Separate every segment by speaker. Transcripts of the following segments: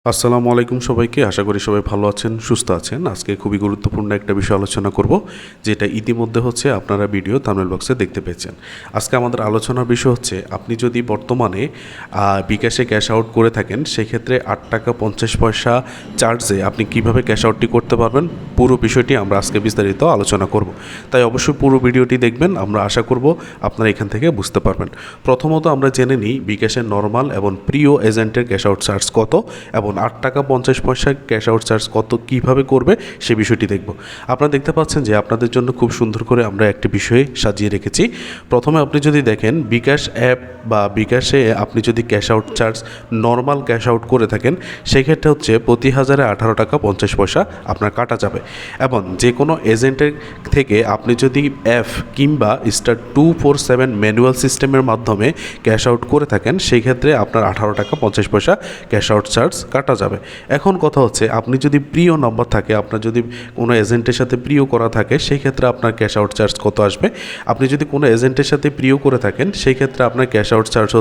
Speaker 1: আসসালামু আলাইকুম সবাইকে। আশা করি সবাই ভালো আছেন, সুস্থ আছেন। আজকে খুবই গুরুত্বপূর্ণ একটা বিষয় আলোচনা করব, যেটা ইতিমধ্যে আপনারা ভিডিও থাম্বনেল বক্সে দেখতে পেয়েছেন। আজকে আমাদের আলোচনার বিষয় হচ্ছে, আপনি যদি বর্তমানে বিকাশে ক্যাশ আউট করে থাকেন, সেক্ষেত্রে 8 টাকা 50 পয়সা চার্জে আপনি কিভাবে ক্যাশ আউটটি করতে পারবেন, পুরো বিষয়টি আমরা আজকে বিস্তারিত আলোচনা করব। তাই অবশ্যই পুরো ভিডিওটি দেখবেন, আমরা আশা করব আপনারা এখান থেকে বুঝতে পারবেন। প্রথমত আমরা জেনে নিই বিকাশের নর্মাল এবং প্রিয় এজেন্টের ক্যাশ আউট চার্জ কত এবং 8 টাকা 50 পয়সা ক্যাশ আউট চার্জ কত কীভাবে করবে সে বিষয়টি দেখব। আপনারা দেখতে পাচ্ছেন যে আপনাদের জন্য খুব সুন্দর করে আমরা একটি বিষয় সাজিয়ে রেখেছি। প্রথমে আপনি যদি দেখেন বিকাশ অ্যাপ বা বিকাশে আপনি যদি cash out charge normal cash out করে থাকেন, সেক্ষেত্রে প্রতি 1000-এ 18 টাকা 50 পয়সা আপনার কাটা যাবে। এবং যে কোনো এজেন্টের থেকে আপনি যদি অ্যাপ কিংবা *247 ম্যানুয়াল সিস্টেমের মাধ্যমে ক্যাশ আউট করে থাকেন, সেই ক্ষেত্রে আপনার 18 টাকা 50 পয়সা ক্যাশ আউট চার্জ কাটা যাবে। এখন কথা হচ্ছে, আপনি যদি প্রিয় নাম্বার থাকে, আপনার যদি কোনো এজেন্টের সাথে প্রিয় করা থাকে, সেই ক্ষেত্রে আপনার ক্যাশ আউট চার্জ কত আসবে। আপনি যদি কোনো এজেন্টের সাথে প্রিয় করে থাকেন, সেই ক্ষেত্রে আপনার ক্যাশ আউট চার্জ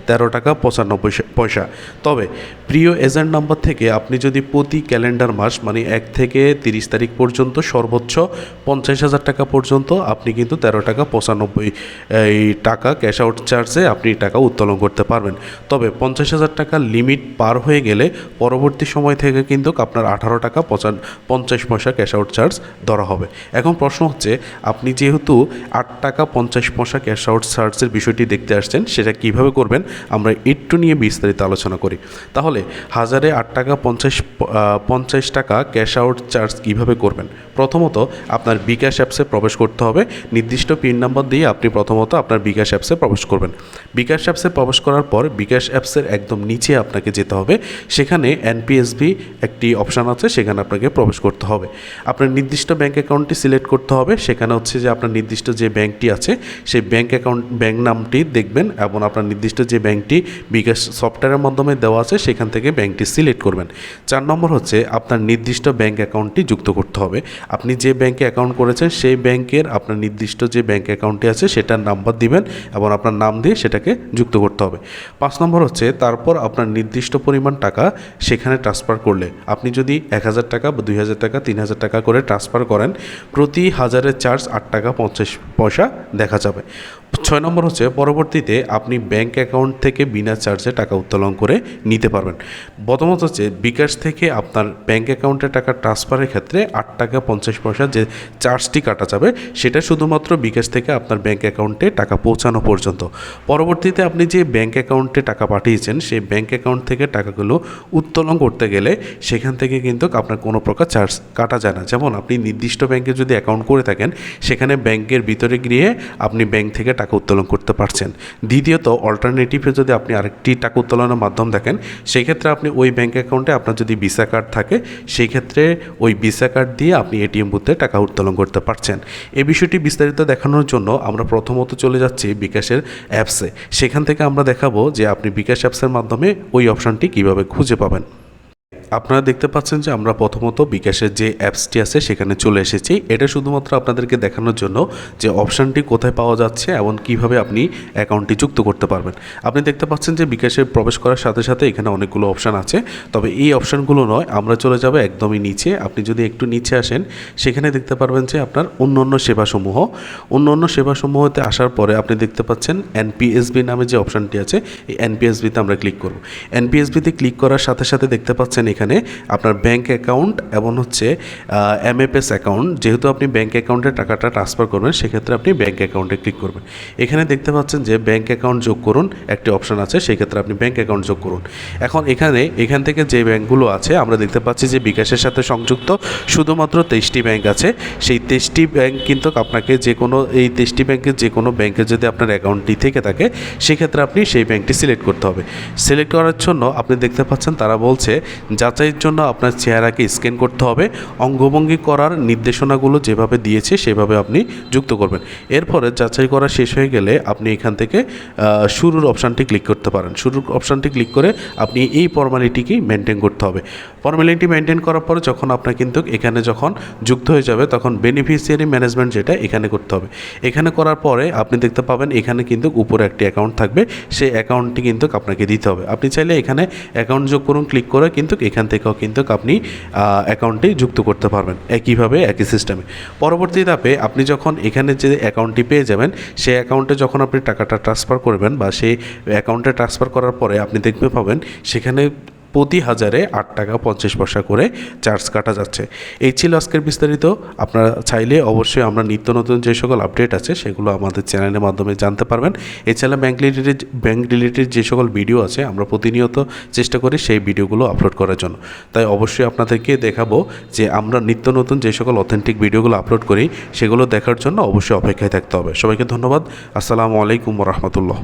Speaker 1: 13 টাকা 95 পয়সা। তবে প্রিয় এজেন্ট নাম্বার থেকে আপনি যদি প্রতি ক্যালেন্ডার মাস মানে 1 থেকে 30 তারিখ পর্যন্ত সর্বোচ্চ 50,000 টাকা পর্যন্ত আপনি কিন্তু 13 টাকা 95 টাকা ক্যাশ আউট চার্জে আপনি টাকা উত্তোলন করতে পারবেন। তবে 50,000 টাকা লিমিট পার হয়ে গেলে পরবর্তী সময় থেকে কিন্তু আপনার 18 টাকা 50 পয়সা ক্যাশ আউট চার্জ ধরা হবে। এখন প্রশ্ন হচ্ছে, আপনি যেহেতু 8 টাকা 50 পয়সা ক্যাশ আউট চার্জের বিষয়টি দেখতে আসছেন, সেটা কিভাবে করবেন আমরা একটু নিয়ে বিস্তারিত আলোচনা করি। তাহলে 1000-এ 8 টাকা 50 টাকা ক্যাশ আউট চার্জ কীভাবে করবেন। প্রথমত আপনার বিকাশ অ্যাপসে প্রবেশ করতে হবে। নির্দিষ্ট পিন নাম্বার দিয়ে আপনি প্রথমত আপনার বিকাশ অ্যাপসে প্রবেশ করবেন। বিকাশ অ্যাপসে প্রবেশ করার পর বিকাশ অ্যাপসের একদম নিচে আপনাকে যেতে হবে। সেখানে এনপিএসবি একটি অপশান আছে, সেখানে আপনাকে প্রবেশ করতে হবে। আপনার নির্দিষ্ট ব্যাঙ্ক অ্যাকাউন্টটি সিলেক্ট করতে হবে। সেখানে যে আপনার নির্দিষ্ট যে ব্যাঙ্কটি আছে, সেই ব্যাঙ্ক নামটি দেখবেন এবং আপনার নির্দিষ্ট যে ব্যাঙ্কটি বিকাশ সফটওয়্যারের মাধ্যমে দেওয়া আছে, সেখান থেকে ব্যাঙ্কটি সিলেক্ট করবেন। 4 নম্বর আপনার নির্দিষ্ট ব্যাঙ্ক অ্যাকাউন্টটি যুক্ত করতে হবে। আপনি যে ব্যাঙ্কে অ্যাকাউন্ট করেছেন, সেই ব্যাঙ্কের আপনার নির্দিষ্ট যে ব্যাঙ্ক অ্যাকাউন্টটি আছে, সেটার নাম্বার দিবেন এবং আপনার নাম দিয়ে সেটাকে যুক্ত করতে হবে। 5 নম্বর তারপর আপনার নির্দিষ্ট পরিমাণ টাকা সেখানে ট্রান্সফার করলে, আপনি যদি 1000 টাকা বা 2000 টাকা 3000 টাকা করে ট্রান্সফার করেন, প্রতি 1000-এর চার্জ 8 টাকা 50 পয়সা দেখা যাবে। 6 নম্বর পরবর্তীতে আপনি ব্যাঙ্ক অ্যাকাউন্ট থেকে বিনা চার্জে টাকা উত্তোলন করে নিতে পারবেন। প্রথমত বিকাশ থেকে আপনার ব্যাঙ্ক অ্যাকাউন্টে টাকা ট্রান্সফারের ক্ষেত্রে 8 টাকা 50 পয়সা যে চার্জটি কাটা যাবে, সেটা শুধুমাত্র বিকাশ থেকে আপনার ব্যাঙ্ক অ্যাকাউন্টে টাকা পৌঁছানো পর্যন্ত। পরবর্তীতে আপনি যে ব্যাঙ্ক অ্যাকাউন্টে টাকা পাঠিয়েছেন, সেই ব্যাঙ্ক অ্যাকাউন্ট থেকে টাকাগুলো উত্তোলন করতে গেলে সেখান থেকে কিন্তু আপনার কোনো প্রকার চার্জ কাটা যায় না। যেমন আপনি নির্দিষ্ট ব্যাঙ্কে যদি অ্যাকাউন্ট করে থাকেন, সেখানে ব্যাঙ্কের ভিতরে গিয়ে আপনি ব্যাঙ্ক থেকে টাকা উত্তোলন করতে পারছেন। দ্বিতীয়ত অল্টারনেটিভে যদি আপনি আরেকটি টাকা উত্তোলনের মাধ্যম দেখেন, সেই ক্ষেত্রে আপনি ওই ব্যাঙ্ক অ্যাকাউন্টে আপনার যদি ভিসা কার্ড থাকে, সেই ক্ষেত্রে ওই ভিসা কার্ড দিয়ে আপনি এটিএম বুথে টাকা উত্তোলন করতে পারছেন। এই বিষয়টি বিস্তারিত দেখানোর জন্য আমরা প্রথমত চলে যাচ্ছি বিকাশের অ্যাপসে। সেখান থেকে আমরা দেখাবো যে আপনি বিকাশ অ্যাপসের মাধ্যমে ওই অপশানটি কীভাবে খুঁজে পাবেন। আপনারা দেখতে পাচ্ছেন যে আমরা প্রথমত বিকাশের যে অ্যাপসটি আছে সেখানে চলে এসেছি। এটা শুধুমাত্র আপনাদেরকে দেখানোর জন্য যে অপশানটি কোথায় পাওয়া যাচ্ছে এবং কিভাবে আপনি অ্যাকাউন্টটি যুক্ত করতে পারবেন। আপনি দেখতে পাচ্ছেন যে বিকাশে প্রবেশ করার সাথে সাথে এখানে অনেকগুলো অপশান আছে, তবে এই অপশানগুলো নয়, আমরা চলে যাব একদমই নিচে। আপনি যদি একটু নিচে আসেন, সেখানে দেখতে পারবেন যে আপনার অন্যান্য সেবাসমূহতে আসার পরে আপনি দেখতে পাচ্ছেন এনপিএসবি নামে যে অপশানটি আছে, এই এনপিএসবিতে আমরা ক্লিক করব। এনপিএসবিতে ক্লিক করার সাথে সাথে দেখতে পাচ্ছেন এখানে আপনার ব্যাঙ্ক অ্যাকাউন্ট এবং এমএফএস অ্যাকাউন্ট। যেহেতু আপনি ব্যাঙ্ক অ্যাকাউন্টে টাকাটা ট্রান্সফার করবেন, সেক্ষেত্রে আপনি ব্যাঙ্ক অ্যাকাউন্টে ক্লিক করবেন। এখানে দেখতে পাচ্ছেন যে ব্যাঙ্ক অ্যাকাউন্ট যোগ করুন একটি অপশান আছে, সেই ক্ষেত্রে আপনি ব্যাঙ্ক অ্যাকাউন্ট যোগ করুন। এখন এখান থেকে যে ব্যাঙ্কগুলো আছে, আমরা দেখতে পাচ্ছি যে বিকাশের সাথে সংযুক্ত শুধুমাত্র 23টি ব্যাঙ্ক আছে। সেই 23টি ব্যাঙ্ক কিন্তু আপনাকে এই 23টি ব্যাঙ্কের যে কোনো ব্যাঙ্কে যদি আপনার অ্যাকাউন্টটি থেকে থাকে, সেক্ষেত্রে আপনি সেই ব্যাঙ্কটি সিলেক্ট করতে হবে। সিলেক্ট করার জন্য আপনি দেখতে পাচ্ছেন তারা বলছে, যাচাইয়ের জন্য আপনার চেহারাকে স্ক্যান করতে হবে, অঙ্গভঙ্গি করার নির্দেশনাগুলো যেভাবে দিয়েছে সেভাবে আপনি যুক্ত করবেন। এরপরে যাচাই করা শেষ হয়ে গেলে আপনি এখান থেকে শুরুর অপশানটি ক্লিক করতে পারেন। শুরুর অপশানটি ক্লিক করে আপনি এই ফর্মালিটিকেই মেনটেন করতে হবে। ফর্মালিটি মেনটেন করার পরে যখন আপনার কিন্তু এখানে যখন যুক্ত হয়ে যাবে তখন বেনিফিশিয়ারি ম্যানেজমেন্ট যেটা এখানে করতে হবে। এখানে করার পরে আপনি দেখতে পাবেন এখানে কিন্তু উপরে একটি অ্যাকাউন্ট থাকবে, সেই অ্যাকাউন্টটি কিন্তু আপনাকে দিতে হবে। আপনি চাইলে এখানে অ্যাকাউন্ট যোগ করুন ক্লিক করে কিন্তু এখান থেকেও কিন্তু আপনি অ্যাকাউন্টটি যুক্ত করতে পারবেন একইভাবে একই সিস্টেমে। পরবর্তী ধাপে আপনি যখন এখানে যে অ্যাকাউন্টটি পেয়ে যাবেন সেই অ্যাকাউন্টে যখন আপনি টাকাটা ট্রান্সফার করবেন বা সেই অ্যাকাউন্টে ট্রান্সফার করার পরে আপনি দেখতে পাবেন সেখানে প্রতি 1000-এ 8 টাকা 50 পয়সা করে চার্জ কাটা যাচ্ছে। এই ছিল আজকের বিস্তারিত। আপনারা চাইলে অবশ্যই আমরা নিত্য নতুন যে সকল আপডেট আছে সেগুলো আমাদের চ্যানেলের মাধ্যমে জানতে পারবেন। এছাড়া ব্যাংক রিলেটেড যে সকল ভিডিও আছে আমরা প্রতিনিয়ত চেষ্টা করি সেই ভিডিওগুলো আপলোড করার জন্য। তাই অবশ্যই আপনাদেরকে দেখাবো যে আমরা নিত্য নতুন যে সকল অথেন্টিক ভিডিওগুলো আপলোড করি সেগুলো দেখার জন্য অবশ্যই অপেক্ষায় থাকতে হবে। সবাইকে ধন্যবাদ। আসসালামু আলাইকুম ওয়া রাহমাতুল্লাহ।